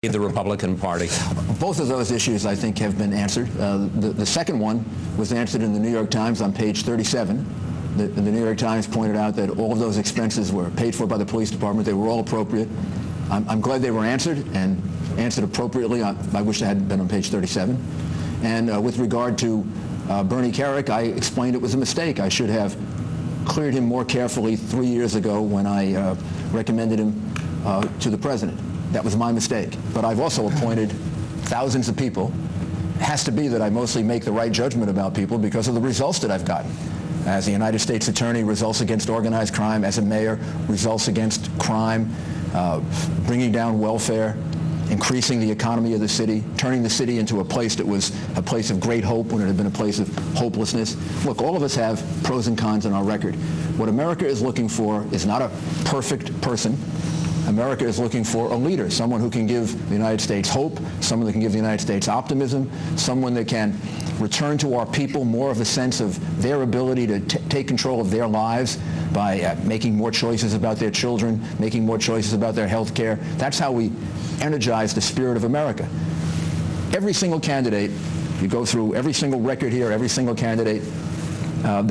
the Republican Party? Both of those issues, I think, have been answered. The second one was answered in the New York Times on page 37. The New York Times pointed out that all of those expenses were paid for by the police department. They were all appropriate. I'm glad they were answered, and answered appropriately. I wish they had been on page 37. And with regard to Bernie Kerik, I explained it was a mistake. I should have cleared him more carefully 3 years ago when I recommended him to the president. That was my mistake. But I've also appointed thousands of people. It has to be that I mostly make the right judgment about people because of the results that I've gotten. As a United States attorney, results against organized crime. As a mayor, results against crime, bringing down welfare, increasing the economy of the city, turning the city into a place that was a place of great hope when it had been a place of hopelessness. Look, all of us have pros and cons on our record. What America is looking for is not a perfect person. America is looking for a leader, someone who can give the United States hope, someone that can give the United States optimism, someone that can return to our people more of a sense of their ability to take control of their lives by making more choices about their children, making more choices about their health care. That's how we energize the spirit of America. Every single candidate, you go through every single record here, every single candidate, you're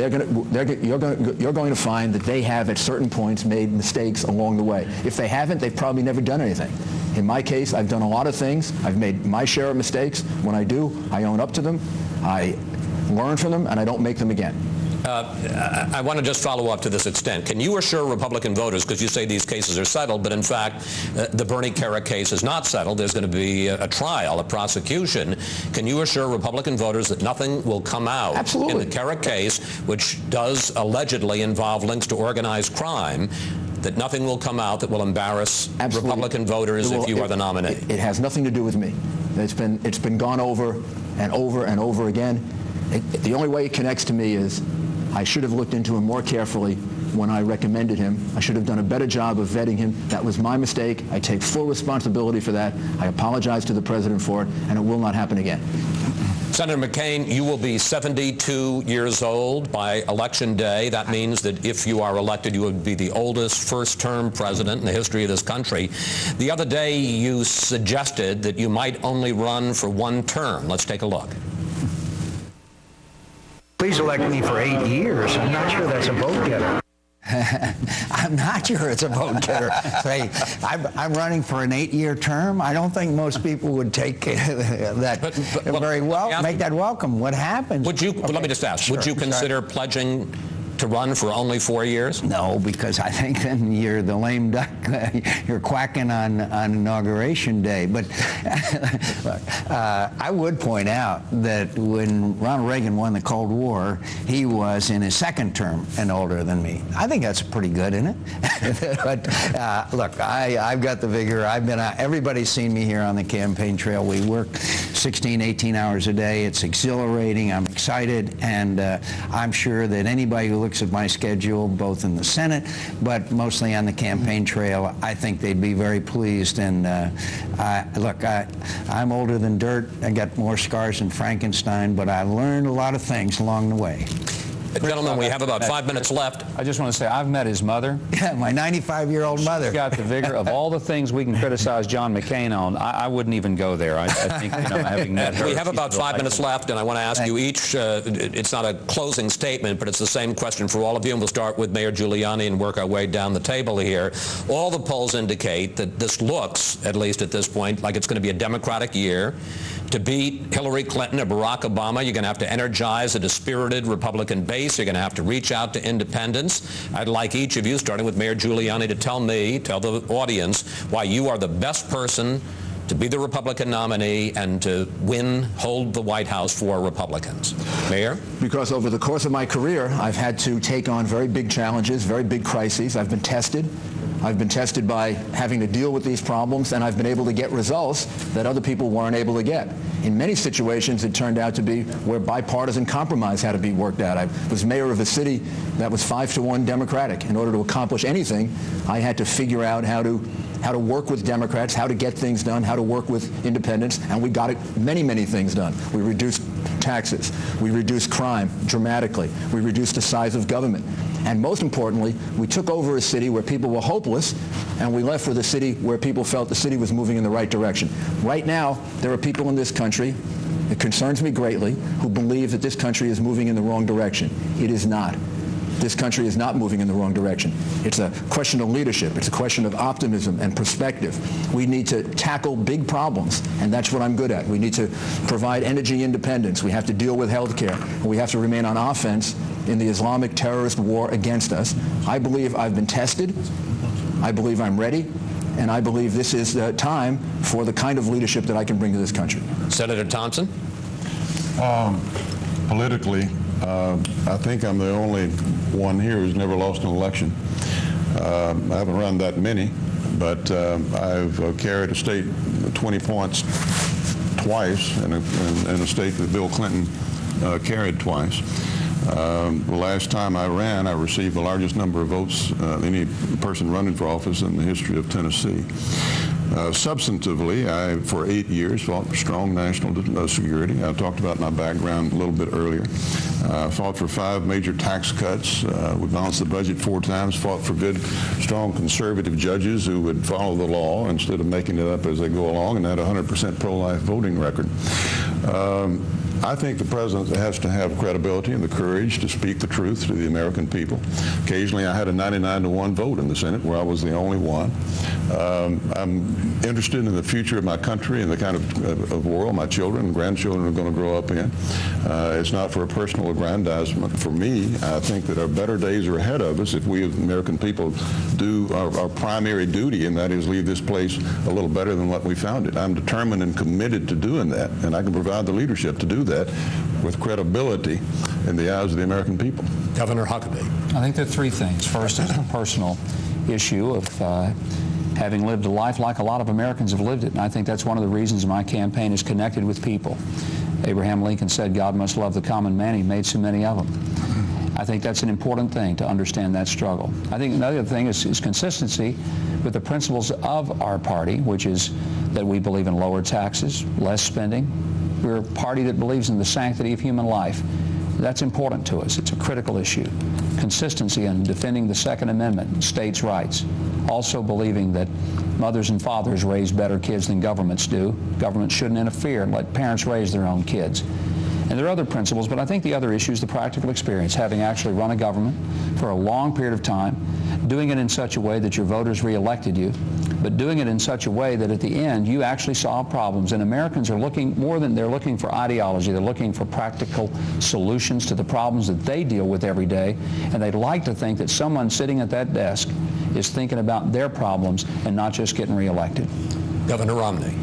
going to find that they have at certain points made mistakes along the way. If they haven't, they've probably never done anything. In my case, I've done a lot of things. I've made my share of mistakes. When I do, I own up to them, I learn from them, and I don't make them again. I want to just follow up to this extent. Can you assure Republican voters, because you say these cases are settled, but in fact the Bernie Kerik case is not settled, there's going to be a trial, a prosecution. Can you assure Republican voters that nothing will come out Absolutely. in the Kerik case, which does allegedly involve links to organized crime, that nothing will come out that will embarrass Absolutely. Republican voters if you are the nominee? It has nothing to do with me. It's been gone over and over and over again. The only way it connects to me is I should have looked into him more carefully when I recommended him. I should have done a better job of vetting him. That was my mistake. I take full responsibility for that. I apologize to the president for it, and it will not happen again. Senator McCain, you will be 72 years old by Election Day. That means that if you are elected, you would be the oldest first-term president in the history of this country. The other day, you suggested that you might only run for one term. Let's take a look. Please elect me for 8 years. I'm not sure that's a vote getter. I'm not sure it's a vote getter. Say, I'm running for an 8-year term. I don't think most people would take that very well. Make that welcome. What happens? Would you? Okay. Let me just ask. Sure. Would you consider pledging to run for only 4 years? No, because I think then you're the lame duck. You're quacking on Inauguration Day. But I would point out that when Ronald Reagan won the Cold War, he was in his second term and older than me. I think that's pretty good, isn't it? But look, I've got the vigor. I've been out. Everybody's seen me here on the campaign trail. We work 16, 18 hours a day. It's exhilarating. I'm excited, and I'm sure that anybody who looks at my schedule, both in the Senate, but mostly on the campaign trail, I think they'd be very pleased. And look, I'm older than dirt. I got more scars than Frankenstein, but I learned a lot of things along the way. Gentlemen, we have about 5 minutes left. I just want to say I've met his mother. Yeah, my 95-year-old mother. She's got the vigor of all the things we can criticize John McCain on. I wouldn't even go there. I think, having met her. We have about 5 minutes left, and I want to ask you each, it's not a closing statement, but it's the same question for all of you, and we'll start with Mayor Giuliani and work our way down the table here. All the polls indicate that this looks, at least at this point, like it's going to be a Democratic year. To beat Hillary Clinton or Barack Obama, you're going to have to energize a dispirited Republican base. You're going to have to reach out to independents. I'd like each of you, starting with Mayor Giuliani, to tell the audience why you are the best person to be the Republican nominee and to hold the White House for Republicans. Mayor? Because over the course of my career, I've had to take on very big challenges, very big crises. I've been tested. I've been tested by having to deal with these problems, and I've been able to get results that other people weren't able to get. In many situations, it turned out to be where bipartisan compromise had to be worked out. I was mayor of a city that was 5-1 Democratic. In order to accomplish anything, I had to figure out how to how to work with Democrats, how to get things done, how to work with independents, and we got many, many things done. We reduced taxes. We reduced crime dramatically. We reduced the size of government. And most importantly, we took over a city where people were hopeless, and we left with a city where people felt the city was moving in the right direction. Right now, there are people in this country, it concerns me greatly, who believe that this country is moving in the wrong direction. It is not. This country is not moving in the wrong direction. It's a question of leadership. It's a question of optimism and perspective. We need to tackle big problems, and that's what I'm good at. We need to provide energy independence. We have to deal with health care. We have to remain on offense in the Islamic terrorist war against us. I believe I've been tested. I believe I'm ready. And I believe this is the time for the kind of leadership that I can bring to this country. Senator Thompson? Politically, I think I'm the only one here who's never lost an election. I haven't run that many, but I've carried a state 20 points twice in a state that Bill Clinton carried twice. The last time I ran, I received the largest number of votes any person running for office in the history of Tennessee. Substantively, I, for 8 years, fought for strong national security. I talked about my background a little bit earlier. Fought for 5 major tax cuts. We balanced the budget 4 times. Fought for good, strong conservative judges who would follow the law instead of making it up as they go along, and had a 100% pro-life voting record. I think the president has to have credibility and the courage to speak the truth to the American people. Occasionally I had a 99-to-1 vote in the Senate where I was the only one. I'm interested in the future of my country and the kind of world my children and grandchildren are going to grow up in. It's not for a personal aggrandizement. For me, I think that our better days are ahead of us if we as American people do our primary duty, and that is leave this place a little better than what we found it. I'm determined and committed to doing that, and I can provide the leadership to do that with credibility in the eyes of the American people. Governor Huckabee. I think there are 3 things. First is the personal issue of having lived a life like a lot of Americans have lived it, and I think that's one of the reasons my campaign is connected with people. Abraham Lincoln said, God must love the common man. He made so many of them. I think that's an important thing to understand that struggle. I think another thing is consistency with the principles of our party, which is that we believe in lower taxes, less spending. We're a party that believes in the sanctity of human life. That's important to us. It's a critical issue. Consistency in defending the Second Amendment, states' rights. Also believing that mothers and fathers raise better kids than governments do. Government shouldn't interfere and let parents raise their own kids. And there are other principles, but I think the other issue is the practical experience, having actually run a government for a long period of time, doing it in such a way that your voters reelected you, but doing it in such a way that at the end you actually solve problems. And Americans are looking more than they're looking for ideology. They're looking for practical solutions to the problems that they deal with every day. And they'd like to think that someone sitting at that desk is thinking about their problems and not just getting reelected. Governor Romney.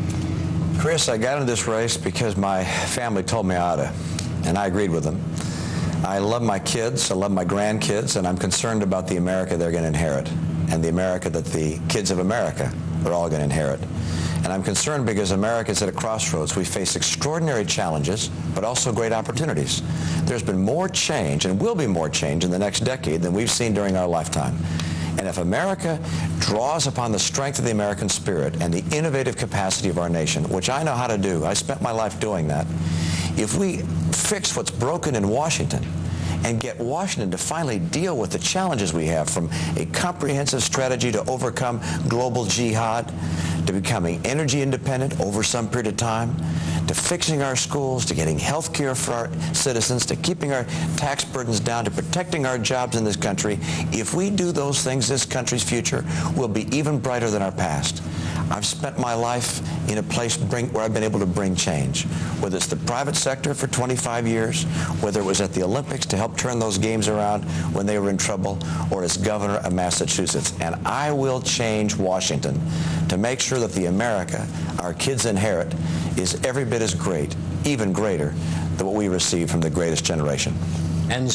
Chris, I got into this race because my family told me I ought to, and I agreed with them. I love my kids, I love my grandkids, and I'm concerned about the America they're going to inherit and the America that the kids of America are all going to inherit. And I'm concerned because America is at a crossroads. We face extraordinary challenges, but also great opportunities. There's been more change, and will be more change in the next decade than we've seen during our lifetime. And if America draws upon the strength of the American spirit and the innovative capacity of our nation, which I know how to do, I spent my life doing that, if we fix what's broken in Washington and get Washington to finally deal with the challenges we have, from a comprehensive strategy to overcome global jihad, to becoming energy independent over some period of time, to fixing our schools, to getting health care for our citizens, to keeping our tax burdens down, to protecting our jobs in this country. If we do those things, this country's future will be even brighter than our past. I've spent my life in a place where I've been able to bring change, whether it's the private sector for 25 years, whether it was at the Olympics to help turn those games around when they were in trouble, or as governor of Massachusetts. And I will change Washington to make sure that the America our kids inherit is every bit as great, even greater, than what we received from the greatest generation. And